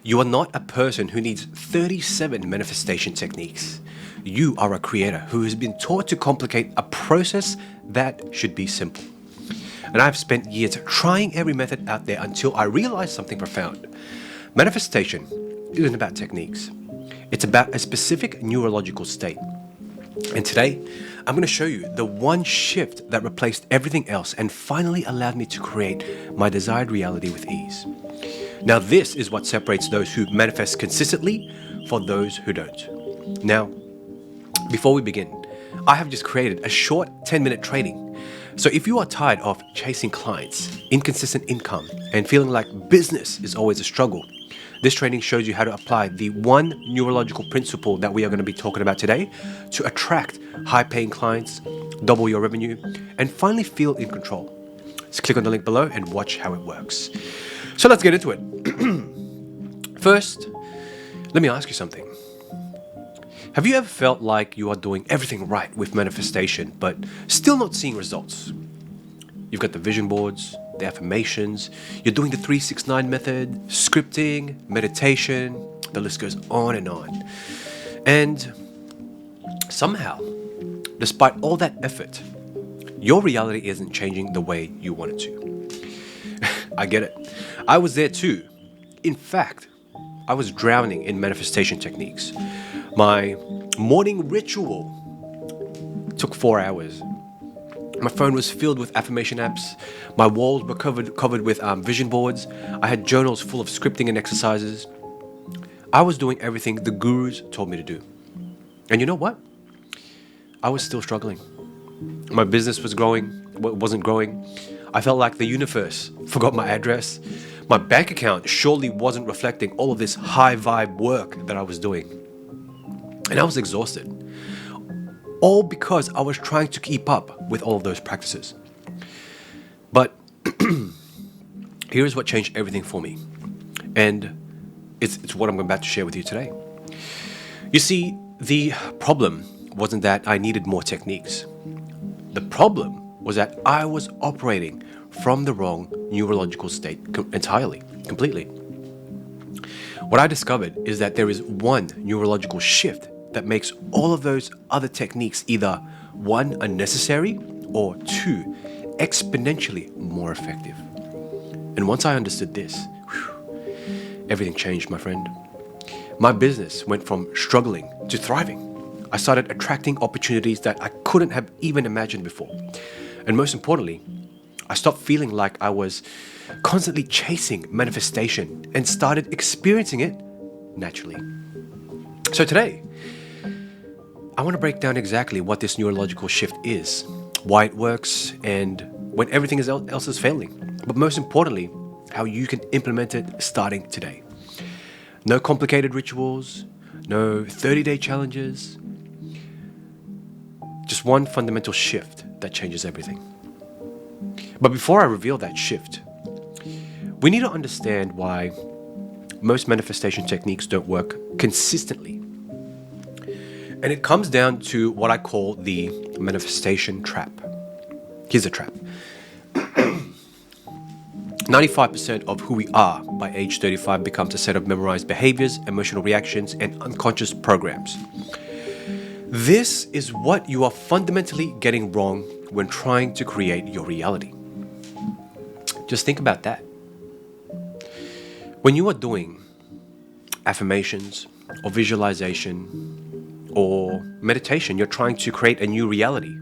You are not a person who needs 37 manifestation techniques. You are a creator who has been taught to complicate a process that should be simple. And I've spent years trying every method out there until I realized something profound. Manifestation isn't about techniques. It's about a specific neurological state. And today, I'm going to show you the one shift that replaced everything else and finally allowed me to create my desired reality with ease. Now, this is what separates those who manifest consistently for those who don't. Now, before we begin, I have just created a short 10-minute training. So if you are tired of chasing clients, inconsistent income, and feeling like business is always a struggle, this training shows you how to apply the one neurological principle that we are going to be talking about today to attract high-paying clients, double your revenue, and finally feel in control. Just click on the link below and watch how it works. So let's get into it. First, let me ask you something. Have you ever felt like you are doing everything right with manifestation, but still not seeing results? You've got the vision boards, the affirmations, you're doing the 369 method, scripting, meditation, the list goes on and on. And somehow, despite all that effort, your reality isn't changing the way you want it to. I get it. I was there too. In fact, I was drowning in manifestation techniques. My morning ritual took 4 hours. My phone was filled with affirmation apps. My walls were covered with vision boards. I had journals full of scripting and exercises. I was doing everything the gurus told me to do. And you know what? I was still struggling. My business wasn't growing. I felt like the universe forgot my address. My bank account surely wasn't reflecting all of this high vibe work that I was doing. And I was exhausted. All because I was trying to keep up with all of those practices. But here's what changed everything for me. And it's what I'm about to share with you today. You see, the problem wasn't that I needed more techniques. The problem was that I was operating from the wrong neurological state completely. What I discovered is that there is one neurological shift that makes all of those other techniques either one, unnecessary, or two, exponentially more effective. And once I understood this, everything changed, my friend. My business went from struggling to thriving. I started attracting opportunities that I couldn't have even imagined before. And most importantly, I stopped feeling like I was constantly chasing manifestation and started experiencing it naturally. So today, I want to break down exactly what this neurological shift is, why it works, and when everything else is failing. But most importantly, how you can implement it starting today. No complicated rituals, no 30-day challenges, just one fundamental shift that changes everything. But before I reveal that shift, we need to understand why most manifestation techniques don't work consistently. And it comes down to what I call the manifestation trap. Here's a trap. 95% of who we are by age 35 becomes a set of memorized behaviors, emotional reactions, and unconscious programs. This is what you are fundamentally getting wrong when trying to create your reality. Just think about that. When you are doing affirmations or visualization or meditation, you're trying to create a new reality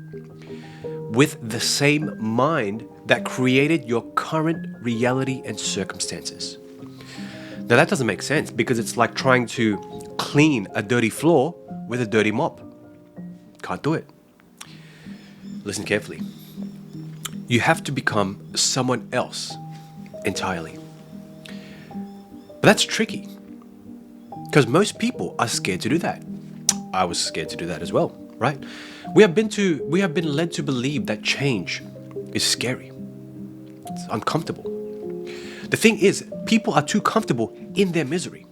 with the same mind that created your current reality and circumstances. Now that doesn't make sense because it's like trying to clean a dirty floor with a dirty mop. Can't do it. Listen carefully. You have to become someone else entirely. But that's tricky because most people are scared to do that. I was scared to do that as well, right? We have been led to believe that change is scary. It's uncomfortable. The thing is, people are too comfortable in their misery.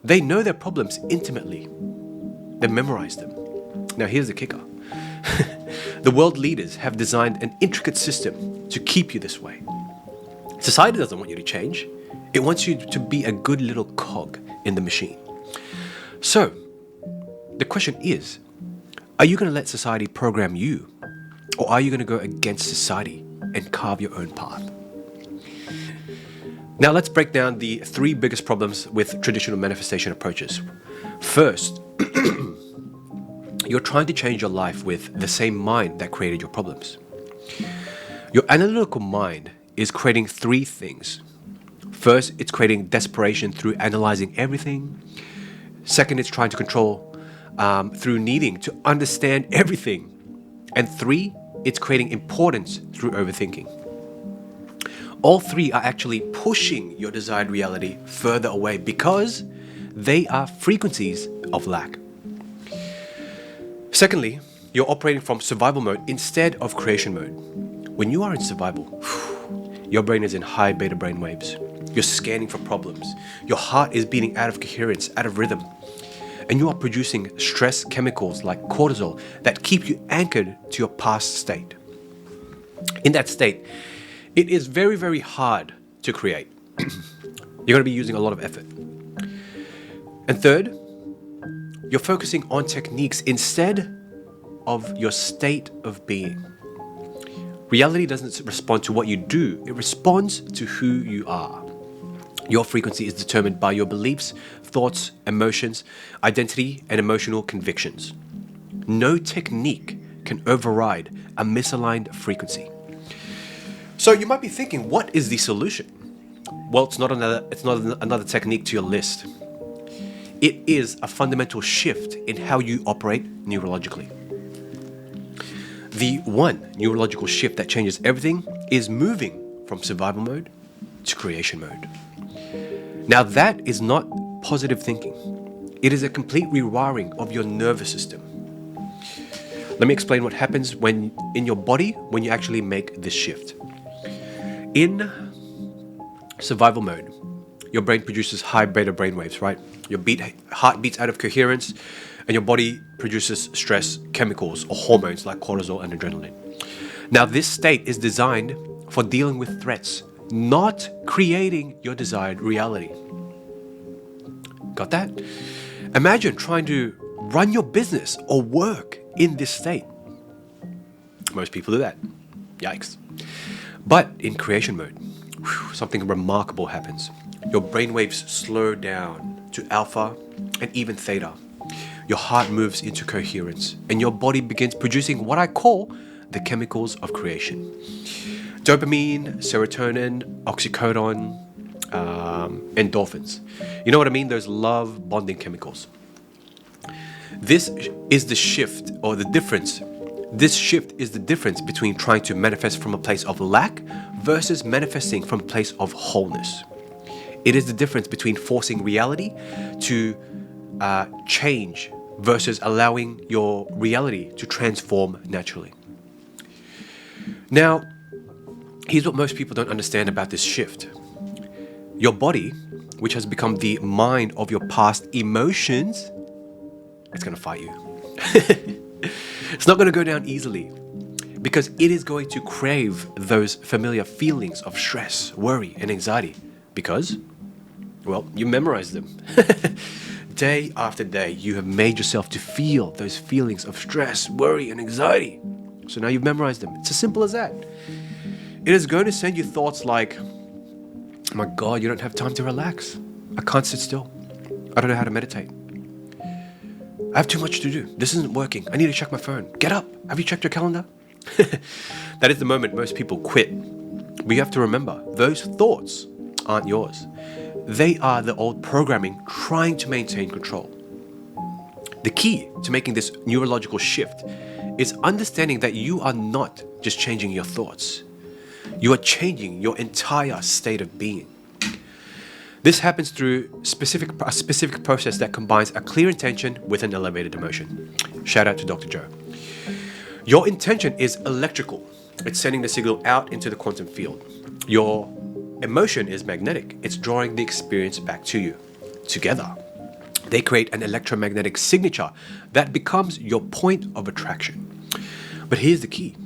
They know their problems intimately. They memorize them. Now here's the kicker. The world leaders have designed an intricate system to keep you this way. Society doesn't want you to change. It wants you to be a good little cog in the machine. So, the question is, are you going to let society program you? Or are you going to go against society and carve your own path? Now let's break down the 3 biggest problems with traditional manifestation approaches. First, you're trying to change your life with the same mind that created your problems. Your analytical mind is creating 3 things. First, it's creating desperation through analyzing everything. Second, it's trying to control through needing to understand everything. And 3, it's creating importance through overthinking. All 3 are actually pushing your desired reality further away because they are frequencies of lack. Secondly, you're operating from survival mode instead of creation mode. When you are in survival, your brain is in high beta brain waves. You're scanning for problems. Your heart is beating out of coherence, out of rhythm. And you are producing stress chemicals like cortisol that keep you anchored to your past state. In that state, it is very, very hard to create. You're going to be using a lot of effort. And third, you're focusing on techniques instead of your state of being. Reality doesn't respond to what you do, it responds to who you are. Your frequency is determined by your beliefs, thoughts, emotions, identity, and emotional convictions. No technique can override a misaligned frequency. So you might be thinking, what is the solution? Well, it's not another technique to your list. It is a fundamental shift in how you operate neurologically. The one neurological shift that changes everything is moving from survival mode to creation mode. Now that is not positive thinking. It is a complete rewiring of your nervous system. Let me explain what happens in your body when you actually make this shift. In survival mode, your brain produces high beta brain waves, right? Your heart beats out of coherence, and your body produces stress chemicals or hormones like cortisol and adrenaline. Now, this state is designed for dealing with threats, not creating your desired reality. Got that? Imagine trying to run your business or work in this state. Most people do that. Yikes. But in creation mode, something remarkable happens. Your brainwaves slow down to alpha and even theta. Your heart moves into coherence, and your body begins producing what I call the chemicals of creation. Dopamine, serotonin, oxycodone, endorphins. You know what I mean? Those love bonding chemicals. This is the shift or the difference. This shift is the difference between trying to manifest from a place of lack versus manifesting from a place of wholeness. It is the difference between forcing reality to change versus allowing your reality to transform naturally. Now, here's what most people don't understand about this shift. Your body, which has become the mind of your past emotions, it's going to fight you. It's not going to go down easily because it is going to crave those familiar feelings of stress, worry, and anxiety because, well, you memorize them. Day after day, you have made yourself to feel those feelings of stress, worry, and anxiety. So now you've memorized them. It's as simple as that. It is going to send you thoughts like, oh my God, you don't have time to relax. I can't sit still. I don't know how to meditate. I have too much to do. This isn't working. I need to check my phone. Get up. Have you checked your calendar? That is the moment most people quit. But you have to remember, those thoughts aren't yours. They are the old programming trying to maintain control. The key to making this neurological shift is understanding that you are not just changing your thoughts. You are changing your entire state of being. This happens through a specific process that combines a clear intention with an elevated emotion. Shout out to Dr. Joe. Your intention is electrical. It's sending the signal out into the quantum field. Your emotion is magnetic. It's drawing the experience back to you. Together, they create an electromagnetic signature that becomes your point of attraction. But here's the key.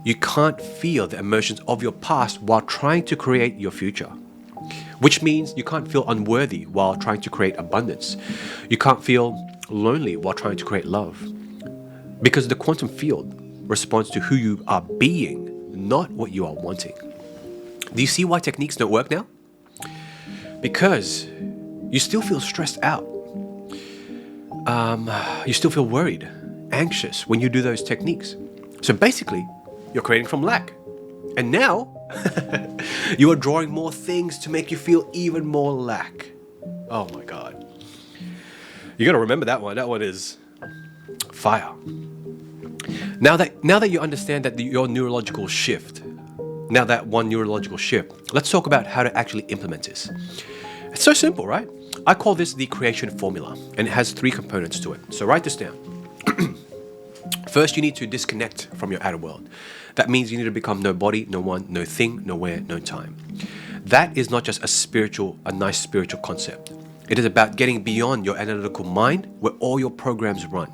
You can't feel the emotions of your past while trying to create your future. which means you can't feel unworthy while trying to create abundance. You can't feel lonely while trying to create love. Because the quantum field responds to who you are being, not what you are wanting. Do you see why techniques don't work now? Because you still feel stressed out. You still feel worried, anxious when you do those techniques. So basically, you're creating from lack. And now, you are drawing more things to make you feel even more lack. Oh my God. You gotta remember that one. That one is fire. Now that you understand that your neurological shift, let's talk about how to actually implement this. It's so simple, right? I call this the creation formula, and it has 3 components to it. So write this down. First, you need to disconnect from your outer world. That means you need to become no body, no one, no thing, nowhere, no time. That is not just a nice spiritual concept. It is about getting beyond your analytical mind where all your programs run.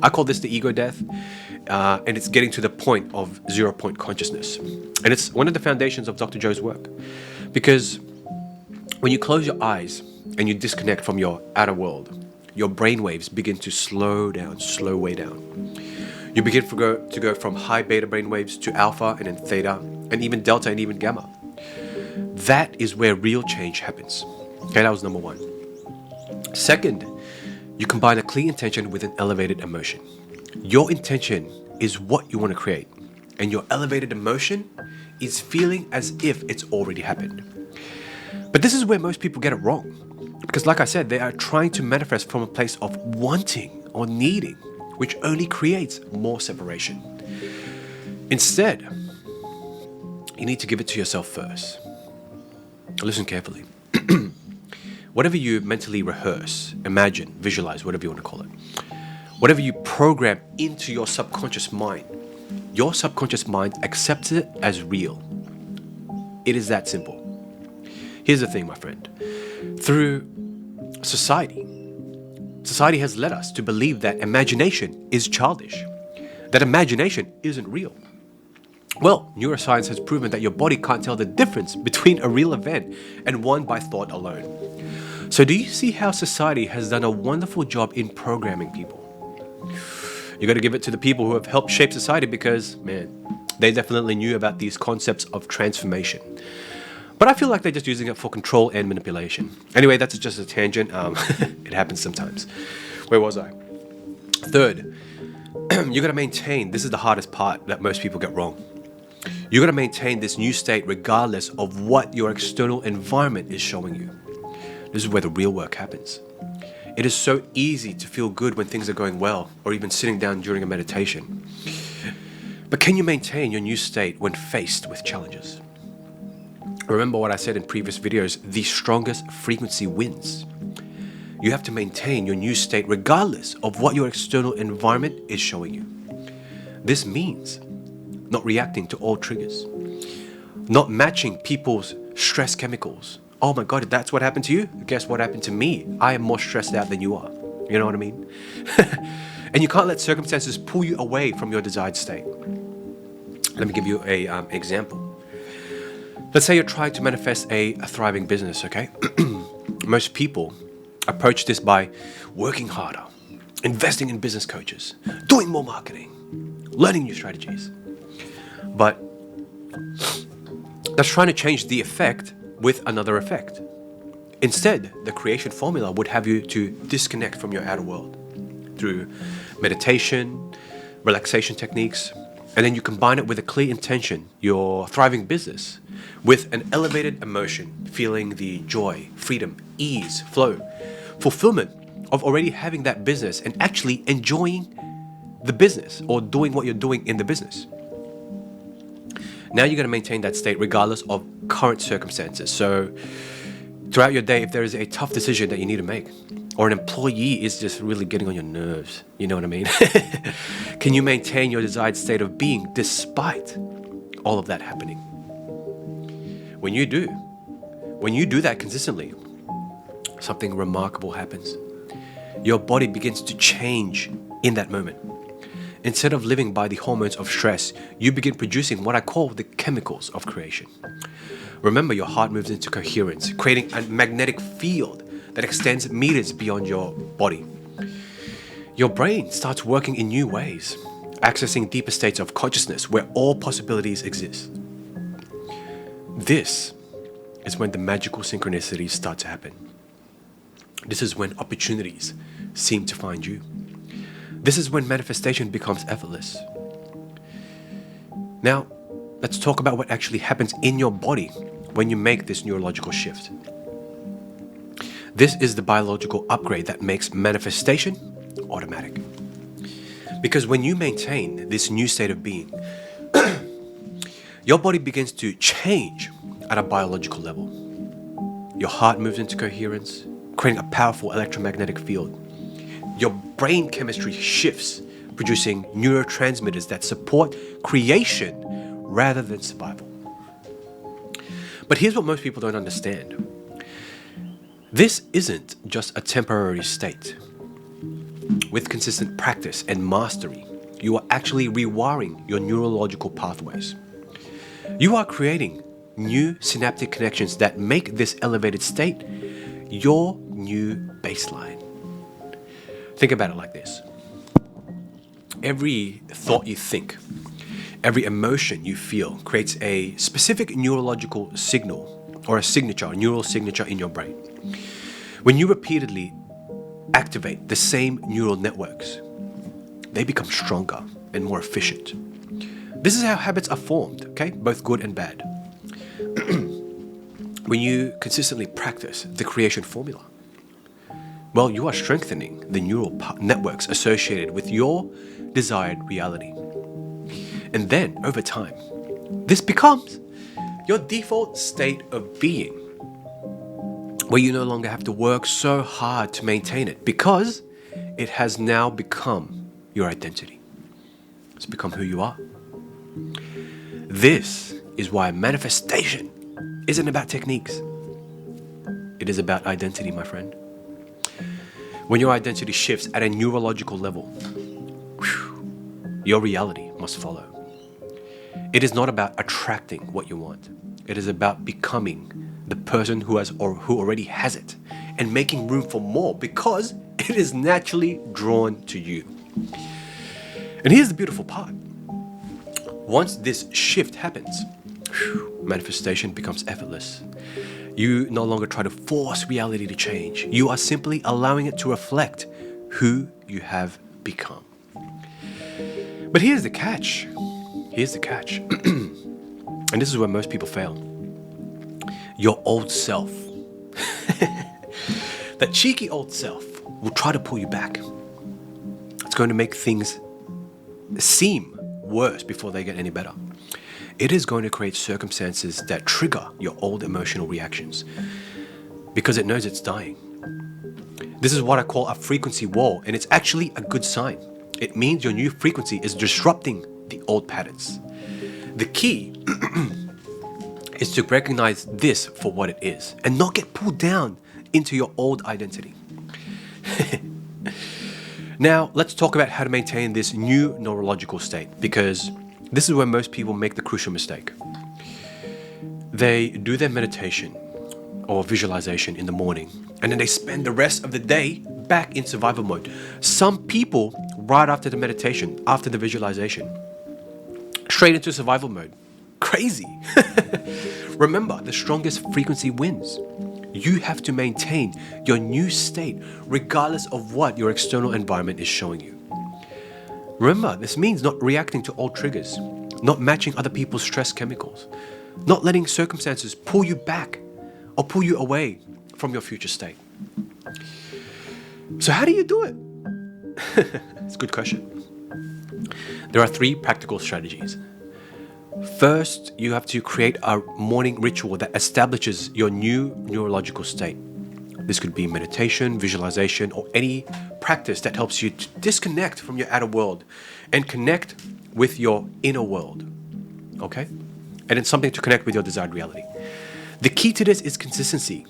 I call this the ego death, and it's getting to the point of 0-point consciousness. And it's one of the foundations of Dr. Joe's work. Because when you close your eyes and you disconnect from your outer world, your brain waves begin to slow way down. You begin to go from high beta brain waves to alpha and then theta and even delta and even gamma. That is where real change happens. Okay, that was number 1. Second, you combine a clear intention with an elevated emotion. Your intention is what you want to create, and your elevated emotion is feeling as if it's already happened. But this is where most people get it wrong. Because like I said, they are trying to manifest from a place of wanting or needing, which only creates more separation. Instead, you need to give it to yourself first. Listen carefully. Whatever you mentally rehearse, imagine, visualize, whatever you want to call it, whatever you program into your subconscious mind accepts it as real. It is that simple. Here's the thing, my friend. Through society has led us to believe that imagination is childish, that imagination isn't real. Well, neuroscience has proven that your body can't tell the difference between a real event and one by thought alone. So do you see how society has done a wonderful job in programming people? You got to give it to the people who have helped shape society because, man, they definitely knew about these concepts of transformation. But I feel like they're just using it for control and manipulation. Anyway, that's just a tangent. It happens sometimes. Where was I? Third, you got to maintain, this is the hardest part that most people get wrong. You got to maintain this new state regardless of what your external environment is showing you. This is where the real work happens. It is so easy to feel good when things are going well, or even sitting down during a meditation. But can you maintain your new state when faced with challenges? Remember what I said in previous videos, the strongest frequency wins. You have to maintain your new state regardless of what your external environment is showing you. This means not reacting to all triggers, not matching people's stress chemicals. Oh my God, if that's what happened to you, guess what happened to me? I am more stressed out than you are. You know what I mean? And you can't let circumstances pull you away from your desired state. Let me give you an example. Let's say you're trying to manifest a thriving business, okay? Most people approach this by working harder, investing in business coaches, doing more marketing, learning new strategies. But that's trying to change the effect with another effect. Instead, the creation formula would have you to disconnect from your outer world through meditation, relaxation techniques, and then you combine it with a clear intention, your thriving business, with an elevated emotion, feeling the joy, freedom, ease, flow, fulfillment of already having that business and actually enjoying the business or doing what you're doing in the business. Now you're going to maintain that state regardless of current circumstances. So throughout your day, if there is a tough decision that you need to make, or an employee is just really getting on your nerves, you know what I mean? Can you maintain your desired state of being despite all of that happening? When you do that consistently, something remarkable happens. Your body begins to change in that moment. Instead of living by the hormones of stress, you begin producing what I call the chemicals of creation. Remember, your heart moves into coherence, creating a magnetic field that extends meters beyond your body. Your brain starts working in new ways, accessing deeper states of consciousness where all possibilities exist. This is when the magical synchronicities start to happen. This is when opportunities seem to find you. This is when manifestation becomes effortless. Now, let's talk about what actually happens in your body when you make this neurological shift. This is the biological upgrade that makes manifestation automatic. Because when you maintain this new state of being, your body begins to change at a biological level. Your heart moves into coherence, creating a powerful electromagnetic field. Your brain chemistry shifts, producing neurotransmitters that support creation rather than survival. But here's what most people don't understand. This isn't just a temporary state. With consistent practice and mastery, you are actually rewiring your neurological pathways. You are creating new synaptic connections that make this elevated state your new baseline. Think about it like this. Every thought you think, every emotion you feel creates a specific neurological signal or a neural signature in your brain. When you repeatedly activate the same neural networks, they become stronger and more efficient. This is how habits are formed, okay? Both good and bad. When you consistently practice the creation formula, well, you are strengthening the neural networks associated with your desired reality. And then, over time, this becomes your default state of being, where you no longer have to work so hard to maintain it because it has now become your identity. It's become who you are. This is why manifestation isn't about techniques. It is about identity, my friend. When your identity shifts at a neurological level, your reality must follow. It is not about attracting what you want. It is about becoming the person who has or who already has it and making room for more because it is naturally drawn to you. And here's the beautiful part. Once this shift happens, manifestation becomes effortless. You no longer try to force reality to change. You are simply allowing it to reflect who you have become. But here's the catch. Here's the catch. And this is where most people fail. Your old self, that cheeky old self, will try to pull you back. It's going to make things seem worse before they get any better. It is going to create circumstances that trigger your old emotional reactions because it knows it's dying. This is what I call a frequency wall, and it's actually a good sign. It means your new frequency is disrupting the old patterns. The key is to recognize this for what it is and not get pulled down into your old identity. Now, let's talk about how to maintain this new neurological state, because this is where most people make the crucial mistake. They do their meditation or visualization in the morning, and then they spend the rest of the day back in survival mode. Some people, right after the meditation, after the visualization, straight into survival mode. Crazy. Remember, the strongest frequency wins. You have to maintain your new state regardless of what your external environment is showing you. Remember, this means not reacting to old triggers, not matching other people's stress chemicals, not letting circumstances pull you back or pull you away from your future state. So how do you do it? It's a good question. There are 3 practical strategies. First, you have to create a morning ritual that establishes your new neurological state. This could be meditation, visualization, or any practice that helps you to disconnect from your outer world and connect with your inner world. Okay? And it's something to connect with your desired reality. The key to this is consistency.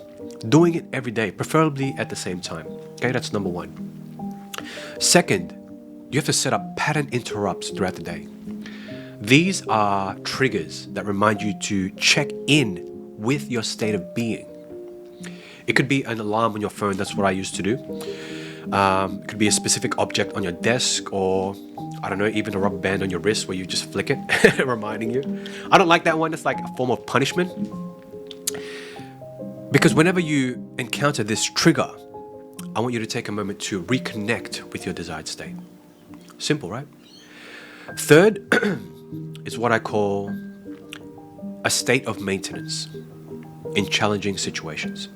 Doing it every day, preferably at the same time. Okay, that's number 1. Second, you have to set up pattern interrupts throughout the day. These are triggers that remind you to check in with your state of being. It could be an alarm on your phone. That's what I used to do. It could be a specific object on your desk, or I don't know, even a rubber band on your wrist where you just flick it, reminding you. I don't like that one. It's like a form of punishment. Because whenever you encounter this trigger, I want you to take a moment to reconnect with your desired state. Simple, right? Third is what I call a state of maintenance in challenging situations.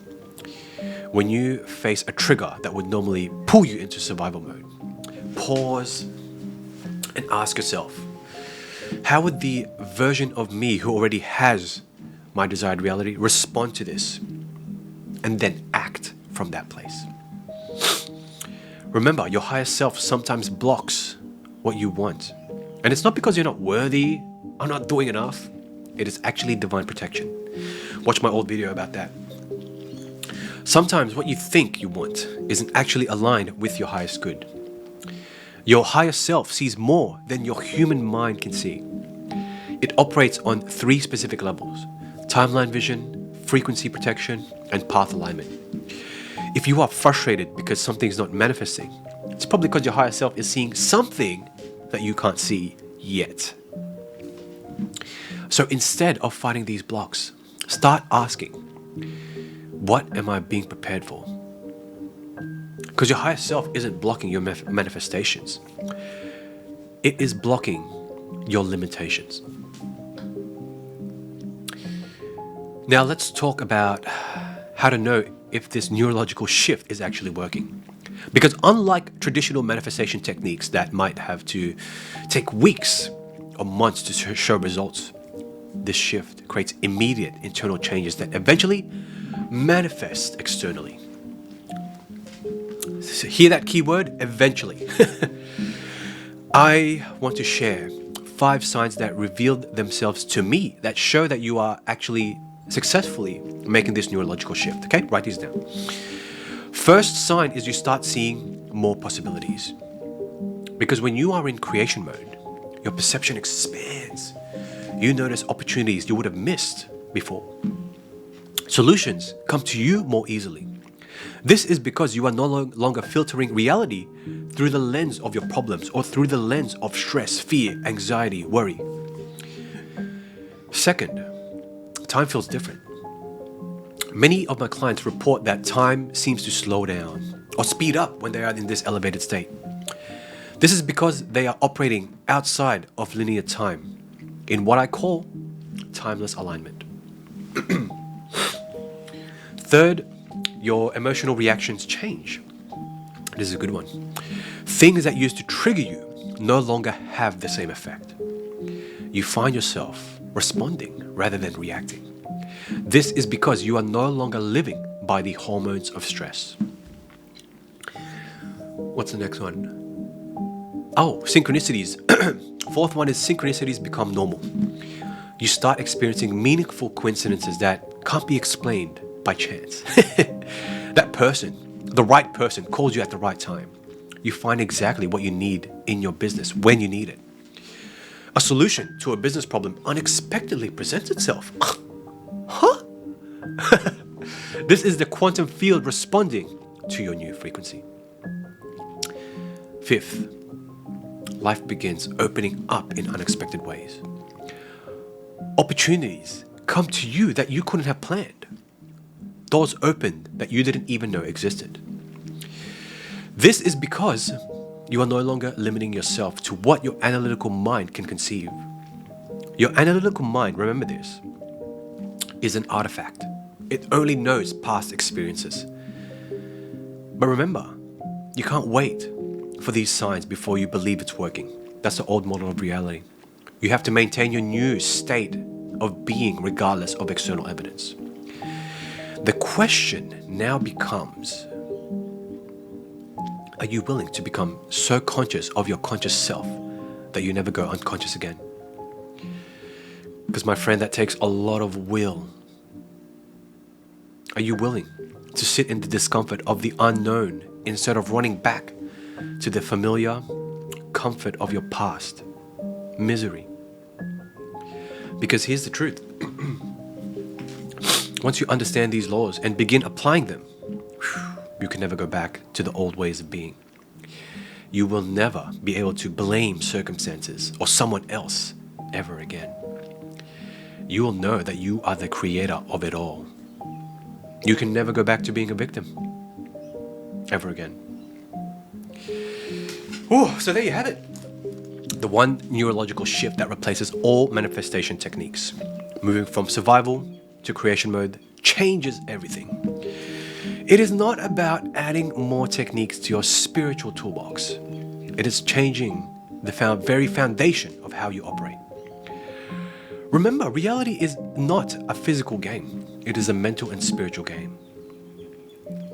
When you face a trigger that would normally pull you into survival mode, pause and ask yourself, how would the version of me who already has my desired reality respond to this? And then act from that place. Remember, your higher self sometimes blocks what you want. And it's not because you're not worthy or not doing enough. It is actually divine protection. Watch my old video about that. Sometimes what you think you want isn't actually aligned with your highest good. Your higher self sees more than your human mind can see. It operates on 3 specific levels: timeline vision, frequency protection, and path alignment. If you are frustrated because something's not manifesting, it's probably because your higher self is seeing something that you can't see yet. So instead of fighting these blocks, start asking, what am I being prepared for? Because your higher self isn't blocking your manifestations. It is blocking your limitations. Now let's talk about how to know if this neurological shift is actually working. Because unlike traditional manifestation techniques that might have to take weeks or months to show results, this shift creates immediate internal changes that eventually manifest externally. So hear that keyword, eventually. I want to share 5 signs that revealed themselves to me that show that you are actually successfully making this neurological shift. Okay, write these down. First sign is you start seeing more possibilities. Because when you are in creation mode, your perception expands. You notice opportunities you would have missed before. Solutions come to you more easily. This is because you are no longer filtering reality through the lens of your problems or through the lens of stress, fear, anxiety, worry. Second, time feels different. Many of my clients report that time seems to slow down or speed up when they are in this elevated state. This is because they are operating outside of linear time in what I call timeless alignment. Third, your emotional reactions change. This is a good one. Things that used to trigger you no longer have the same effect. You find yourself responding rather than reacting. This is because you are no longer living by the hormones of stress. What's the next one? Oh, synchronicities. Fourth one is synchronicities become normal. You start experiencing meaningful coincidences that can't be explained by chance. That person, the right person, calls you at the right time. You find exactly what you need in your business when you need it. A solution to a business problem unexpectedly presents itself. Huh? This is the quantum field responding to your new frequency. Fifth, life begins opening up in unexpected ways. Opportunities come to you that you couldn't have planned. Doors opened that you didn't even know existed. This is because you are no longer limiting yourself to what your analytical mind can conceive. Your analytical mind, remember this, is an artifact. It only knows past experiences. But remember, you can't wait for these signs before you believe it's working. That's the old model of reality. You have to maintain your new state of being regardless of external evidence. The question now becomes, are you willing to become so conscious of your conscious self that you never go unconscious again? Because my friend, that takes a lot of will. Are you willing to sit in the discomfort of the unknown instead of running back to the familiar comfort of your past misery? Because here's the truth. Once you understand these laws and begin applying them, you can never go back to the old ways of being. You will never be able to blame circumstances or someone else ever again. You will know that you are the creator of it all. You can never go back to being a victim ever again. So there you have it. The one neurological shift that replaces all manifestation techniques. Moving from survival to creation mode changes everything. It is not about adding more techniques to your spiritual toolbox. It is changing the very foundation of how you operate. Remember, reality is not a physical game. It is a mental and spiritual game.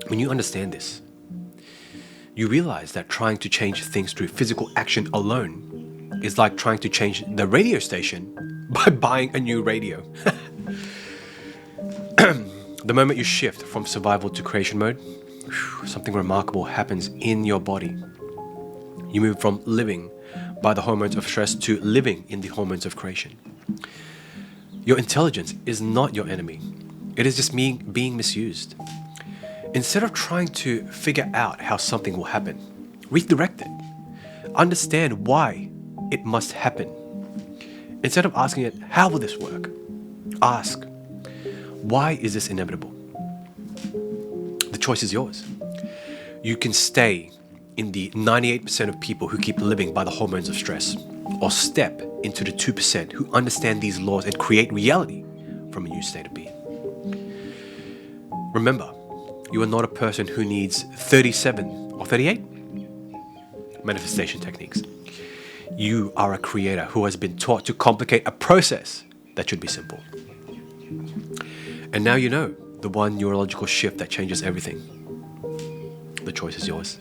When you understand this, you realize that trying to change things through physical action alone is like trying to change the radio station by buying a new radio. The moment you shift from survival to creation mode, something remarkable happens in your body. You move from living by the hormones of stress to living in the hormones of creation. Your intelligence is not your enemy. It is just being misused. Instead of trying to figure out how something will happen, redirect it. Understand why it must happen. Instead of asking it, how will this work? Ask, why is this inevitable? The choice is yours. You can stay in the 98% of people who keep living by the hormones of stress, or step into the 2% who understand these laws and create reality from a new state of being. Remember, you are not a person who needs 37 or 38 manifestation techniques. You are a creator who has been taught to complicate a process that should be simple. And now you know the one neurological shift that changes everything. The choice is yours.